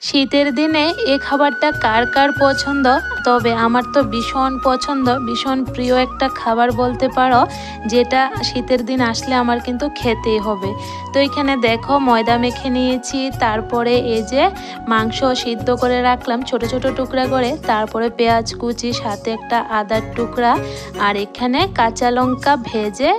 শীতের দিনে এই খাবারটা কার কার পছন্দ, তবে আমার তো ভীষণ পছন্দ, ভীষণ প্রিয় একটা খাবার বলতে পারো, যেটা শীতের দিন আসলে আমার কিন্তু খেতেই হবে। তো এখানে দেখো ময়দা মেখে নিয়েছি, তারপরে এই যে মাংস সিদ্ধ করে রাখলাম ছোট ছোট টুকরা করে, তারপরে পেঁয়াজ কুচি, সাথে একটা আদার টুকরা, আর এখানে কাঁচা লঙ্কা ভেজে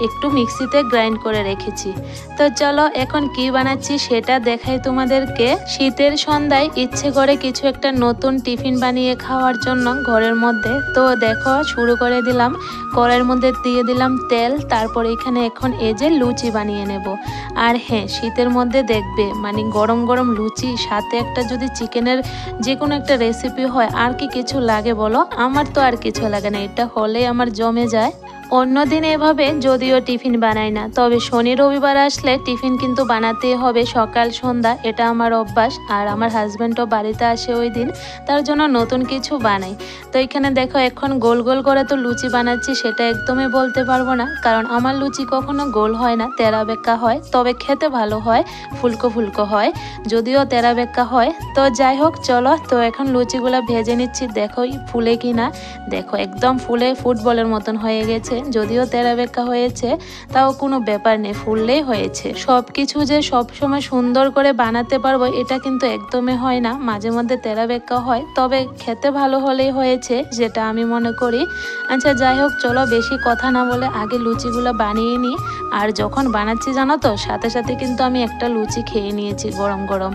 একটু মিক্সিতে গ্রাইন্ড করে রেখেছি। তো চলো এখন কি বানাচ্ছি সেটা দেখাই তোমাদেরকে। শীতের সন্ধ্যায় ইচ্ছে করে কিছু একটা নতুন টিফিন বানিয়ে খাওয়ার জন্য ঘরের মধ্যে। তো দেখো শুরু করে দিলাম, কড়াইয়ের মধ্যে দিয়ে দিলাম তেল, তারপরে এখানে এখন এই যে লুচি বানিয়ে নেব। আর হ্যাঁ, শীতের মধ্যে দেখবে মানে গরম গরম লুচি সাথে একটা যদি চিকেনের যে কোনো একটা রেসিপি হয়, আর কি কিছু লাগে বলো? আমার তো আর কিছু লাগে না, এটা হলে আমার জমে যায়। অন্যদিন এভাবে যদিও টিফিন বানাই না, তবে শনি রবিবার আসলে টিফিন কিন্তু বানাতেই হবে সকাল সন্ধ্যা, এটা আমার অভ্যাস। আর আমার হাজব্যান্ডও বাড়িতে আসে ওই দিন, তার জন্য নতুন কিছু বানাই। তো এখানে দেখো এখন গোল গোল করে তো লুচি বানাচ্ছি, সেটা একদমই বলতে পারবো না, কারণ আমার লুচি কখনো গোল হয় না, তেরা বেঁকা হয়, তবে খেতে ভালো হয়, ফুলকো ফুলকো হয়, যদিও তেরা বেঁকা হয়। তো যাই হোক চলো, তো এখন লুচিগুলো ভেজে নিচ্ছি। দেখো ফুলে কিনা, দেখো একদম ফুলে ফুটবলের মতন হয়ে গেছে, যদিও তেরা বেঁকা হয়েছে তাও কোনো ব্যাপার নেই, ফুললেই হয়েছে। সব কিছু যে সব সময় সুন্দর করে বানাতে পারবো এটা কিন্তু একদমই হয় না, মাঝে মধ্যে তেরা বেঁকা হয়, তবে খেতে ভালো হলেই হয়েছে, যেটা আমি মনে করি। আচ্ছা যাই হোক চলো, বেশি কথা না বলে আগে লুচিগুলো বানিয়ে নিই। আর যখন বানাচ্ছি জানো তো, সাথে সাথে কিন্তু আমি একটা লুচি খেয়ে নিয়েছি গরম গরম।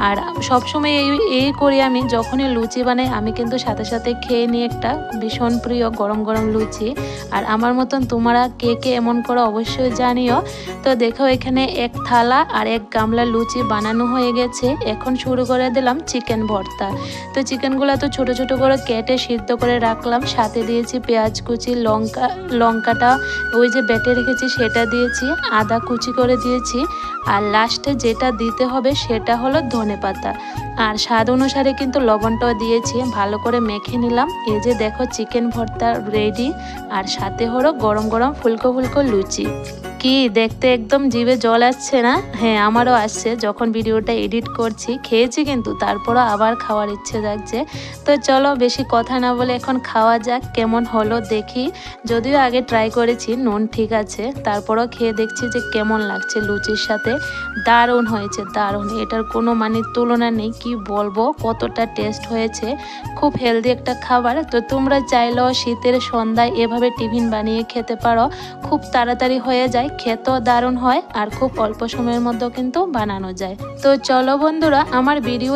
আর সবসময় এই করি আমি, যখনই লুচি বানাই আমি কিন্তু সাথে সাথে খেয়ে নিই একটা ভীষণ প্রিয় গরম গরম লুচি। আর আমার মতন তোমরা কে কে এমন করো অবশ্যই জানিও। তো দেখো এখানে এক থালা আর এক গামলা লুচি বানানো হয়ে গেছে। এখন শুরু করে দিলাম চিকেন ভর্তা। তো চিকেনগুলো তো ছোট ছোট করে কেটে সিদ্ধ করে রাখলাম, সাথে দিয়েছি পেঁয়াজ কুচি, লঙ্কাটা ওই যে বেটে রেখেছি সেটা দিয়েছি, আদা কুচি করে দিয়েছি, আর লাস্টে যেটা দিতে হবে সেটা হলো ধনেপাতা। আর স্বাদ অনুসারে কিন্তু লবণটাও দিয়েছি, ভালো করে মেখে নিলাম। এই যে দেখো চিকেন ভর্তা রেডি, আর সাথে হলো গরম গরম ফুলকো ফুলকো লুচি। কি দেখতে একদম জিভে জল আসছে না? হ্যাঁ, আমারও আসছে যখন ভিডিওটা এডিট করছি। খেয়েছি কিন্তু তারপরও আবার খাওয়ার ইচ্ছে যাচ্ছে। তো চলো বেশি কথা না বলে এখন খাওয়া যাক, কেমন হলো দেখি। যদিও আগে ট্রাই করেছি, নুন ঠিক আছে, তারপরও খেয়ে দেখছি যে কেমন লাগছে লুচির সাথে। দারুণ হয়েছে, দারুণ, এটার কোনো মানে তুলনা নেই। কি বলবো, কতটা টেস্ট হয়েছে, খুব হেলদি একটা খাবার। তো তোমরা চাইলেও শীতের সন্ধ্যায় এভাবে টিফিন বানিয়ে খেতে পারো, খুব তাড়াতাড়ি হয়ে যায়, খেতেও দারুণ হয়, আর খুব অল্প সময়ের মধ্যেও কিন্তু বানানো যায়। তো চলো বন্ধুরা, আমার ভিডিও